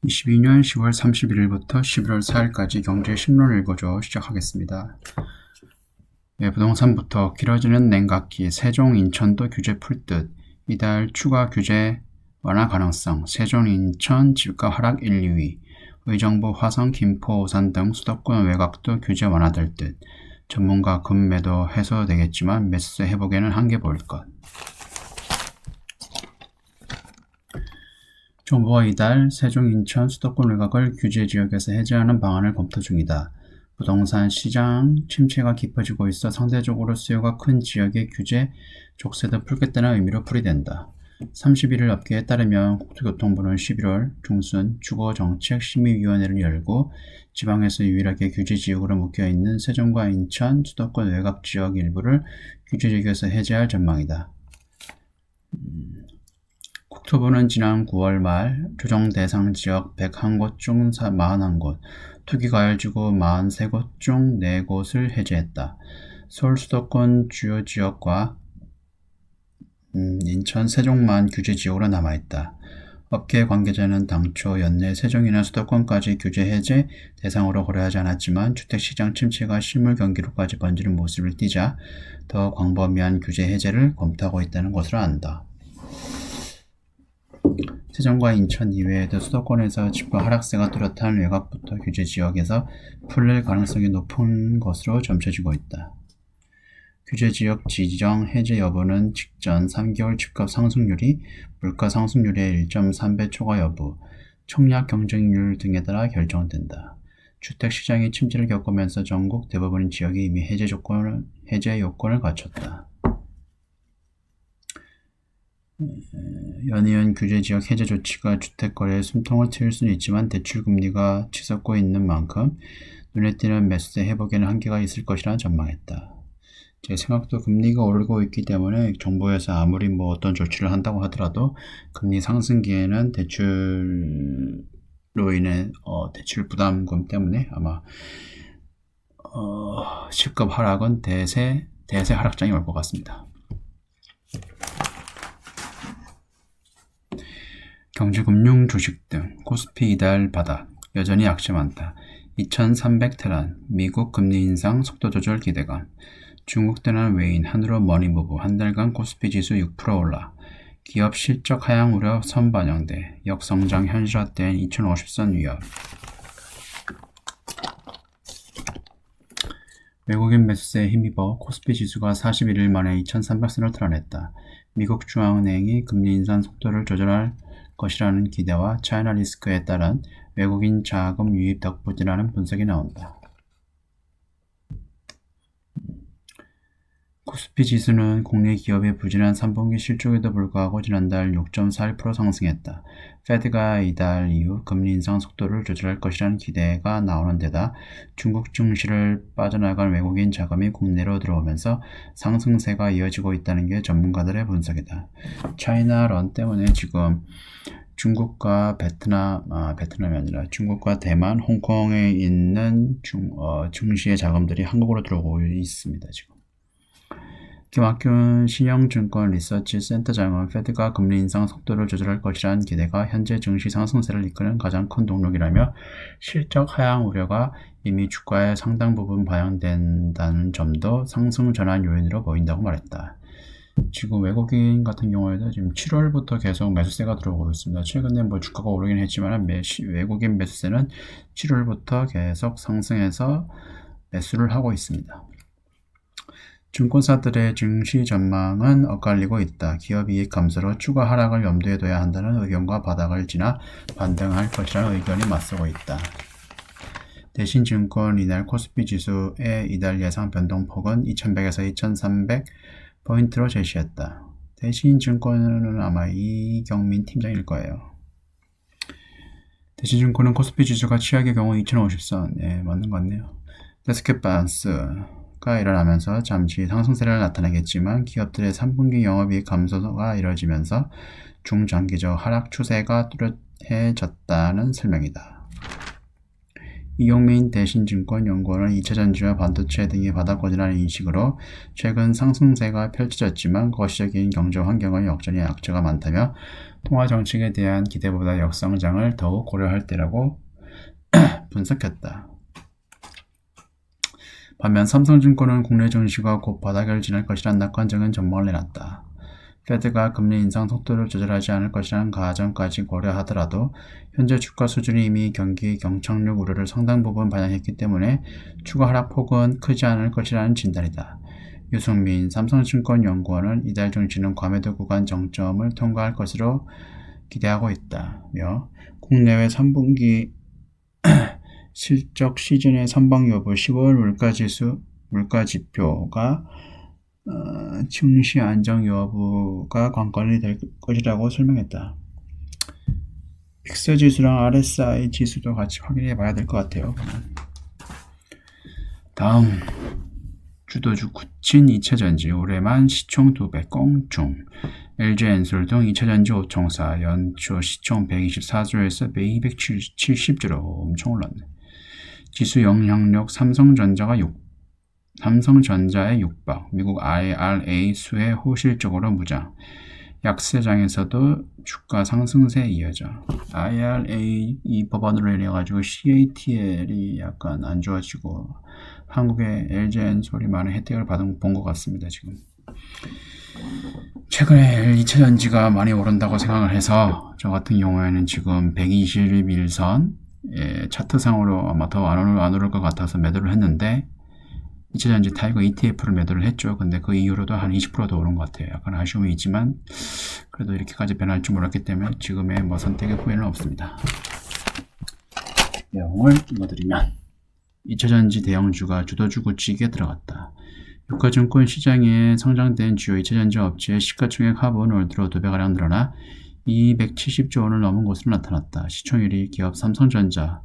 2022년 10월 31일부터 11월 4일까지 경제신문을 읽어줘 시작하겠습니다. 부동산부터 길어지는 냉각기, 세종, 인천도 규제 풀듯, 이달 추가 규제 완화 가능성, 세종, 인천 집가 하락 1, 2위, 의정부, 화성, 김포, 오산 등 수도권 외곽도 규제 완화될 듯, 전문가 급매도 해소되겠지만 매수세 회복에는 한계 보일 것. 정부가 이달 세종, 인천, 수도권 외곽을 규제 지역에서 해제하는 방안을 검토 중이다. 부동산 시장 침체가 깊어지고 있어 상대적으로 수요가 큰 지역의 규제 족쇄도 풀겠다는 의미로 풀이된다. 31일 업계에 따르면 국토교통부는 11월 중순 주거정책심의위원회를 열고 지방에서 유일하게 규제 지역으로 묶여있는 세종과 인천, 수도권 외곽 지역 일부를 규제 지역에서 해제할 전망이다. 국토부는 지난 9월 말 조정 대상 지역 101곳 중 41곳, 투기과열지구 43곳 중 4곳을 해제했다. 서울 수도권 주요 지역과 인천, 세종만 규제 지역으로 남아있다. 업계 관계자는 당초 연내 세종이나 수도권까지 규제 해제 대상으로 고려하지 않았지만 주택시장 침체가 실물 경기로까지 번지는 모습을 띠자 더 광범위한 규제 해제를 검토하고 있다는 것으로 안다. 세종과 인천 이외에도 수도권에서 집가 하락세가 뚜렷한 외곽부터 규제 지역에서 풀릴 가능성이 높은 것으로 점쳐지고 있다. 규제 지역 지정 해제 여부는 직전 3개월 집값 상승률이 물가 상승률의 1.3배 초과 여부, 청약 경쟁률 등에 따라 결정된다. 주택시장이 침체를 겪으면서 전국 대부분 지역이 이미 해제 요건을 갖췄다. 연이은 규제지역 해제 조치가 주택거래의 숨통을 트일 수는 있지만 대출금리가 치솟고 있는 만큼 눈에 띄는 매수세 회복에는 한계가 있을 것이라 전망했다. 제 생각도 금리가 오르고 있기 때문에 정부에서 아무리 어떤 조치를 한다고 하더라도 금리 상승기에는 대출로 인해 대출 부담금 때문에 아마 집값 하락은 대세 하락장이 올 것 같습니다. 경제금융 주식 등 코스피 이달 바닥, 여전히 악재 많다. 2300테란, 미국 금리 인상 속도 조절 기대감, 중국 대난 외인 한으로 머니무브, 한 달간 코스피 지수 6% 올라, 기업 실적 하향 우려 선반영돼, 역성장 현실화된 2050선 위협. 외국인 매수세에 힘입어 코스피 지수가 41일 만에 2300선을 드러냈다. 미국 중앙은행이 금리 인상 속도를 조절할 것이라는 기대와 차이나 리스크에 따른 외국인 자금 유입 덕분이라는 분석이 나온다. 코스피 지수는 국내 기업의 부진한 3분기 실적에도 불구하고 지난달 6.41% 상승했다. 페드가 이달 이후 금리 인상 속도를 조절할 것이라는 기대가 나오는 데다 중국 증시를 빠져나간 외국인 자금이 국내로 들어오면서 상승세가 이어지고 있다는 게 전문가들의 분석이다. 차이나 런 때문에 지금 중국과 베트남이 아니라 중국과 대만, 홍콩에 있는 증시의 자금들이 한국으로 들어오고 있습니다. 지금. 김학균 신영증권 리서치 센터장은 페드가 금리 인상 속도를 조절할 것이라는 기대가 현재 증시 상승세를 이끄는 가장 큰 동력이라며 실적 하향 우려가 이미 주가에 상당 부분 반영된다는 점도 상승 전환 요인으로 보인다고 말했다. 지금 외국인 같은 경우에도 지금 7월부터 계속 매수세가 들어오고 있습니다. 최근에 주가가 오르긴 했지만 외국인 매수세는 7월부터 계속 상승해서 매수를 하고 있습니다. 증권사들의 증시 전망은 엇갈리고 있다. 기업 이익 감소로 추가 하락을 염두에 둬야 한다는 의견과 바닥을 지나 반등할 것이라는 의견이 맞서고 있다. 대신증권 이날 코스피 지수의 이달 예상 변동폭은 2100에서 2300포인트로 제시했다. 대신증권은 아마 이경민 팀장일 거예요. 대신증권은 코스피 지수가 최악의 경우 2050선, 맞는 것 같네요. 데스켓 바운스가 일어나면서 잠시 상승세를 나타내겠지만 기업들의 3분기 영업이익 감소가 이뤄지면서 중장기적 하락 추세가 뚜렷해졌다는 설명이다. 이용민 대신증권연구원은 2차전지와 반도체 등이 바닥권이라는 인식으로 최근 상승세가 펼쳐졌지만 거시적인 경제 환경의 여전히 악재가 많다며 통화정책에 대한 기대보다 역성장을 더욱 고려할 때라고 분석했다. 반면 삼성증권은 국내 증시가 곧 바닥을 지날 것이란 낙관적인 전망을 내놨다. 페드가 금리 인상 속도를 조절하지 않을 것이라는 가정까지 고려하더라도 현재 주가 수준이 이미 경기 경착륙 우려를 상당 부분 반영했기 때문에 추가 하락폭은 크지 않을 것이라는 진단이다. 유승민 삼성증권연구원은 이달 중시는 과매도 구간 정점을 통과할 것으로 기대하고 있다며 국내외 3분기 실적 시즌의 선방 여부 10월 물가지표가 증시 안정 여부가 관건이 될 것이라고 설명했다. 픽스 지수랑 RSI 지수도 같이 확인해 봐야 될 것 같아요. 다음 주도주 구친 2차전지 올해만 시총 200 꽁충 LG엔솔 등 2차전지 5총사 연초 시총 124조에서 270조로 엄청 올랐네. 지수 영향력 삼성전자의 육박, 미국 IRA 수혜 호실적으로 무장, 약세장에서도 주가 상승세에 이어져. IRA 이 법안으로 인해가지고 CATL이 약간 안 좋아지고 한국의 LG엔솔이 많은 혜택을 본 것 같습니다. 지금 최근에 2차전지가 많이 오른다고 생각을 해서 저 같은 경우에는 지금 121선 차트상으로 아마 더 안 오를 것 같아서 매도를 했는데 2차전지 타이거 ETF를 매도를 했죠. 근데 그 이후로도 한 20%더 오른 것 같아요. 약간 아쉬움이 있지만 그래도 이렇게까지 변할 줄 몰랐기 때문에 지금의 선택의 후회는 없습니다. 내용을 읽어드리면 2차전지 대형주가 주도주 구치기에 들어갔다. 유가증권 시장에 성장된 주요 2차전지 업체의 시가총액 합은 올 들어 2배가량 늘어나 270조 원을 넘은 것으로 나타났다. 시총일이 기업 삼성전자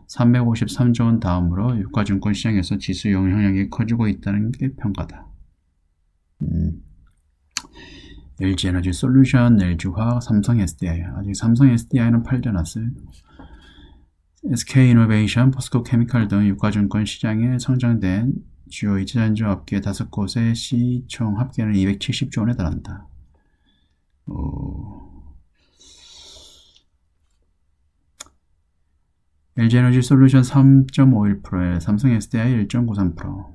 353조 원 다음으로 유가증권 시장에서 지수 영향력이 커지고 있다는 게 평가다. LG에너지 솔루션, LG화학, 삼성 SDI. 아직 삼성 SDI는 팔지 않았어요. SK이노베이션, 포스코케미칼 등 유가증권 시장에 성장된 주요 2차전지 업계 5곳의 시총 합계는 270조 원에 달한다. LG에너지 솔루션 3.51%에 삼성 SDI 1.93%.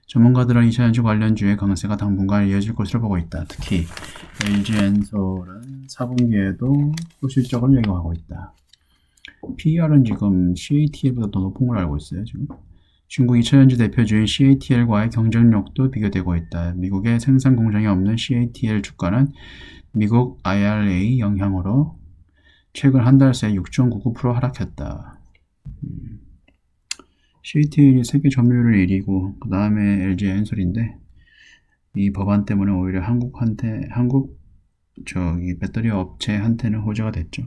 전문가들은 2차전지 관련주의 강세가 당분간 이어질 것으로 보고 있다. 특히 LG엔솔은 4분기에도 실적을 예고하고 있다. PER은 지금 CATL보다 더 높은 걸 알고 있어요. 지금 중국 2차전지 대표주인 CATL과의 경쟁력도 비교되고 있다. 미국의 생산 공장이 없는 CATL 주가는 미국 IRA 영향으로 최근 한 달 새 6.99% 하락했다. CATL이 세계 점유율 1위고 그 다음에 LG엔솔인데 이 법안 때문에 오히려 한국 배터리 업체한테는 호재가 됐죠.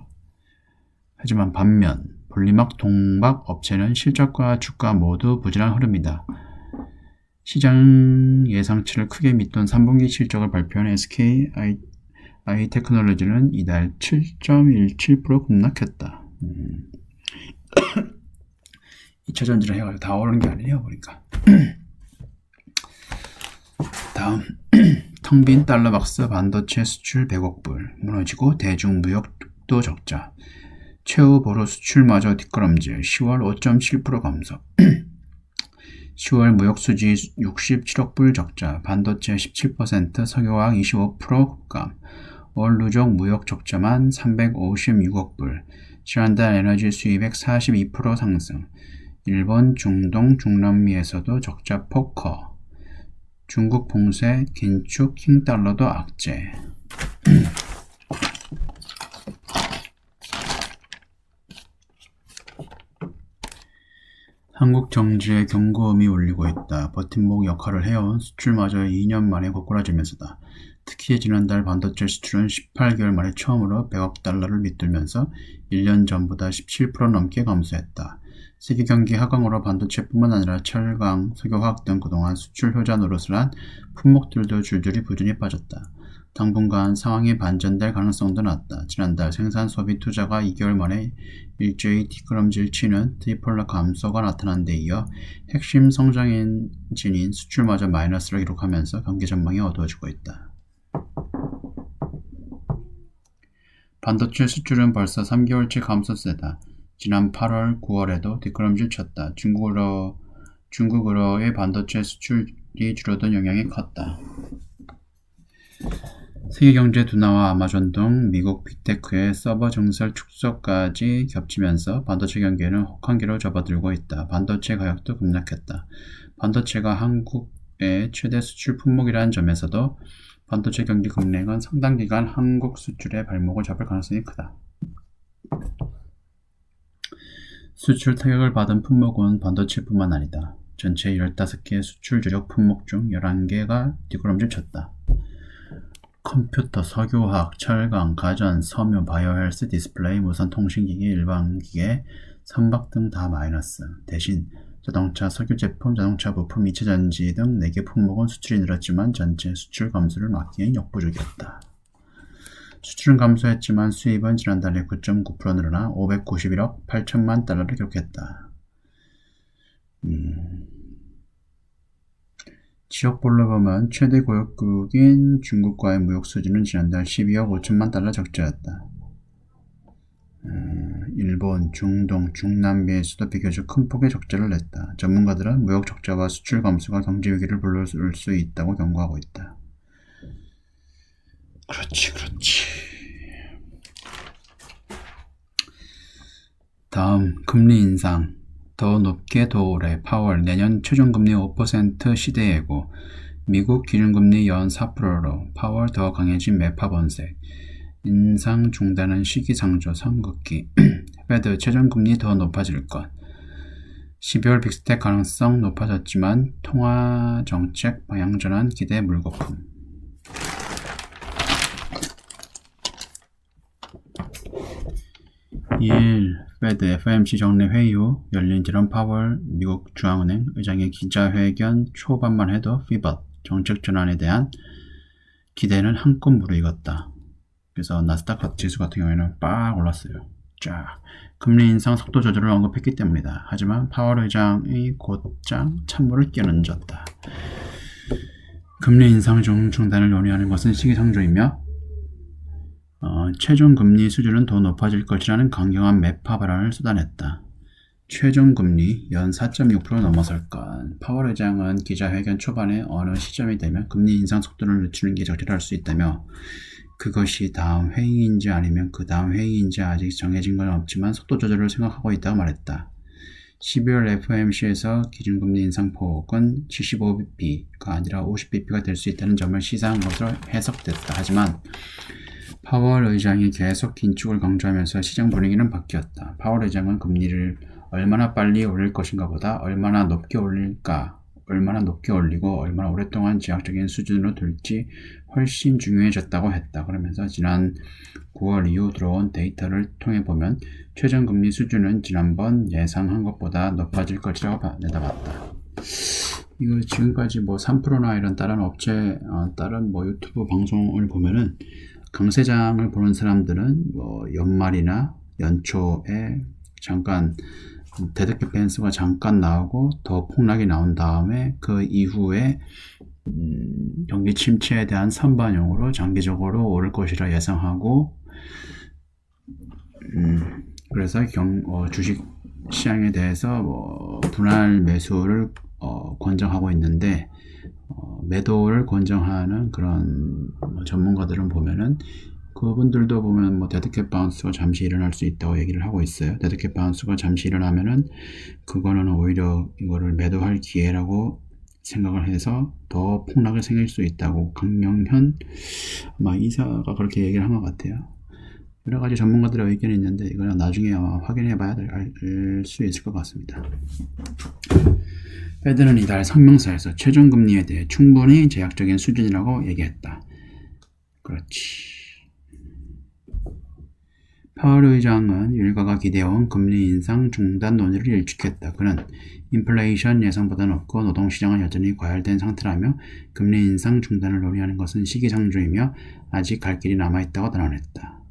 하지만 반면 분리막 동박 업체는 실적과 주가 모두 부진한 흐름이다. 시장 예상치를 크게 밑돈 3분기 실적을 발표한 SK i테크놀로지는 이달 7.17% 급락했다. 2차전지를 해가지고 다 오르는 게 아니에요, 보니까. 다음 텅 빈 달러박스 반도체 수출 100억 불 무너지고 대중무역도 적자. 최후 보루 수출마저 뒷걸음질 10월 5.7% 감소. 10월 무역수지 67억 불 적자, 반도체 17%, 석유화학 25% 급감, 월 누적 무역 적자만 356억 불, 지난달 에너지 수입액 42% 상승, 일본, 중동, 중남미에서도 적자 폭 커, 중국 봉쇄, 긴축, 킹달러도 악재. 한국 정지의 경고음이 울리고 있다. 버팀목 역할을 해온 수출마저 2년 만에 고꾸라지면서다. 특히 지난달 반도체 수출은 18개월 만에 처음으로 100억 달러를 밑돌면서 1년 전보다 17% 넘게 감소했다. 세계 경기 하강으로 반도체뿐만 아니라 철강, 석유화학 등 그동안 수출 효자 노릇을 한 품목들도 줄줄이 부진에 빠졌다. 당분간 상황이 반전될 가능성도 낮다. 지난달 생산 소비 투자가 2개월 만에 일제히 뒷걸음질 치는 트리플러 감소가 나타난 데 이어 핵심 성장 엔진인 수출마저 마이너스를 기록하면서 경기 전망이 어두워지고 있다. 반도체 수출은 벌써 3개월째 감소세다. 지난 8월, 9월에도 뒷걸음질 쳤다. 중국으로의 반도체 수출이 줄어든 영향이 컸다. 세계경제 둔화와 아마존 등 미국 빅테크의 서버 증설 축소까지 겹치면서 반도체 경기에는 혹한기로 접어들고 있다. 반도체 가격도 급락했다. 반도체가 한국의 최대 수출 품목이라는 점에서도 반도체 경기 급락은 상당 기간 한국 수출의 발목을 잡을 가능성이 크다. 수출 타격을 받은 품목은 반도체뿐만 아니다. 전체 15개 수출 주력 품목 중 11개가 뒷걸음질 쳤다. 컴퓨터, 석유화학, 철강, 가전, 섬유, 바이오헬스, 디스플레이, 무선 통신기기, 일반기계, 선박 등 다 마이너스. 대신 자동차, 석유 제품, 자동차 부품, 이체전지 등 4개 품목은 수출이 늘었지만 전체 수출 감소를 막기엔 역부족이었다. 수출은 감소했지만 수입은 지난달에 9.9% 늘어나 591억 8천만 달러를 기록했다. 지역별로 보면 최대 고역국인 중국과의 무역 수지는 지난달 12억 5천만 달러 적자였다. 일본, 중동, 중남미에서도 비교적 큰 폭의 적자를 냈다. 전문가들은 무역 적자와 수출 감소가 경제 위기를 불러올 수 있다고 경고하고 있다. 그렇지. 다음, 금리 인상. 더 높게 더 오래. 파월 내년 최종금리 5% 시대예고. 미국 기준금리 연 4%로. 파월 더 강해진 매파 번색. 인상 중단은 시기상조 선긋기. 페드 최종금리 더 높아질 것. 12월 빅스텝 가능성 높아졌지만 통화정책 방향전환 기대 물거품. 2일 페드 FOMC 정례 회의 후 열린 제롬 파월 미국 중앙은행 의장의 기자회견 초반만 해도 피벗 정책 전환에 대한 기대는 한껏 무르익었다. 그래서 나스닥 지수 같은 경우에는 빡 올랐어요. 쫙. 금리 인상 속도 조절을 언급했기 때문이다. 하지만 파월 의장이 곧장 찬물을 끼얹었다. 금리 인상 중단을 논의하는 것은 시기상조이며 최종 금리 수준은 더 높아질 것이라는 강경한 매파 발언을 쏟아냈다. 최종 금리 연 4.6% 넘어설 것. 파월 의장은 기자회견 초반에 어느 시점이 되면 금리 인상 속도를 늦추는 게 적절할 수 있다며 그것이 다음 회의인지 아니면 그 다음 회의인지 아직 정해진 건 없지만 속도 조절을 생각하고 있다고 말했다. 12월 FOMC에서 기준금리 인상 폭은 75bp가 아니라 50bp가 될 수 있다는 점을 시사한 것으로 해석됐다. 하지만 파월 의장이 계속 긴축을 강조하면서 시장 분위기는 바뀌었다. 파월 의장은 금리를 얼마나 빨리 올릴 것인가 보다 얼마나 높게 올릴까, 얼마나 높게 올리고 얼마나 오랫동안 지향적인 수준으로 둘지 훨씬 중요해졌다고 했다. 그러면서 지난 9월 이후 들어온 데이터를 통해 보면 최저금리 수준은 지난번 예상한 것보다 높아질 것이라고 내다봤다. 이거 지금까지 뭐 3%나 이런 다른 업체, 다른 뭐 유튜브 방송을 보면은 강세장을 보는 사람들은 뭐 연말이나 연초에 잠깐 데드캣 밴스가 잠깐 나오고 더 폭락이 나온 다음에 그 이후에 경기 침체에 대한 선반영으로 장기적으로 오를 것이라 예상하고 그래서 주식 시장에 대해서 뭐 분할 매수를 권장하고 있는데 매도를 권장하는 그런 전문가들은 보면은 그분들도 보면 뭐 데드캣 바운스가 잠시 일어날 수 있다고 얘기를 하고 있어요. 데드캣 바운스가 잠시 일어나면은 그거는 오히려 이거를 매도할 기회라고 생각을 해서 더 폭락이 생길 수 있다고 강영현 이사가 그렇게 얘기를 한 것 같아요. 여러 가지 전문가들의 의견이 있는데 이거는 나중에 확인해 봐야 알 수 있을 것 같습니다. 페드는 이달 성명서에서 최종금리에 대해 충분히 제약적인 수준이라고 얘기했다. 그렇지. 파월 의장은 일가가 기대해온 금리 인상 중단 논의를 일축했다. 그는 인플레이션 예상보다 높고 노동시장은 여전히 과열된 상태라며 금리 인상 중단을 논의하는 것은 시기상조이며 아직 갈 길이 남아있다고 단언했다.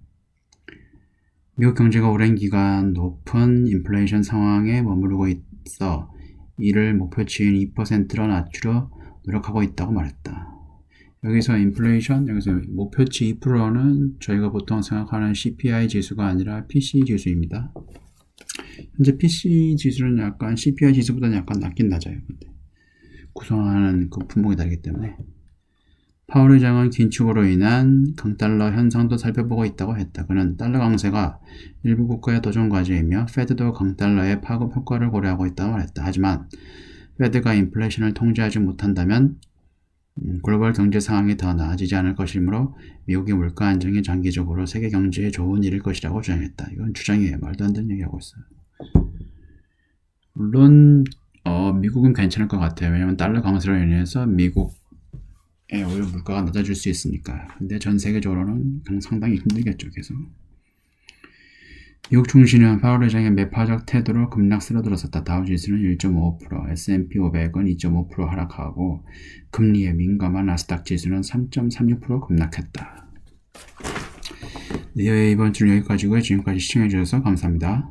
미국 경제가 오랜 기간 높은 인플레이션 상황에 머무르고 있어 이를 목표치인 2%로 낮추려 노력하고 있다고 말했다. 여기서 인플레이션, 여기서 목표치 2%는 저희가 보통 생각하는 CPI 지수가 아니라 PCE 지수입니다. 현재 PCE 지수는 약간 CPI 지수보다는 약간 낮긴 낮아요. 근데 구성하는 그 분목이 다르기 때문에. 파월 의장은 긴축으로 인한 강달러 현상도 살펴보고 있다고 했다. 그는 달러 강세가 일부 국가의 도전 과제이며 페드도 강달러의 파급 효과를 고려하고 있다고 말했다. 하지만 페드가 인플레이션을 통제하지 못한다면 글로벌 경제 상황이 더 나아지지 않을 것이므로 미국의 물가 안정이 장기적으로 세계 경제에 좋은 일일 것이라고 주장했다. 이건 주장이에요. 말도 안 되는 얘기하고 있어요. 물론 미국은 괜찮을 것 같아요. 왜냐하면 달러 강세로 인해서 미국의 오히려 물가가 낮아질 수 있으니까. 근데 전 세계적으로는 상당히 힘들겠죠. 계속. 미국 증시는 파월 의장의 매파적 태도로 급락 쓰러들었었다. 다우지수는 1.55%, S&P 500은 2.5% 하락하고 금리에 민감한 나스닥 지수는 3.36% 급락했다. 네, 이번 주는 여기까지고요. 지금까지 시청해주셔서 감사합니다.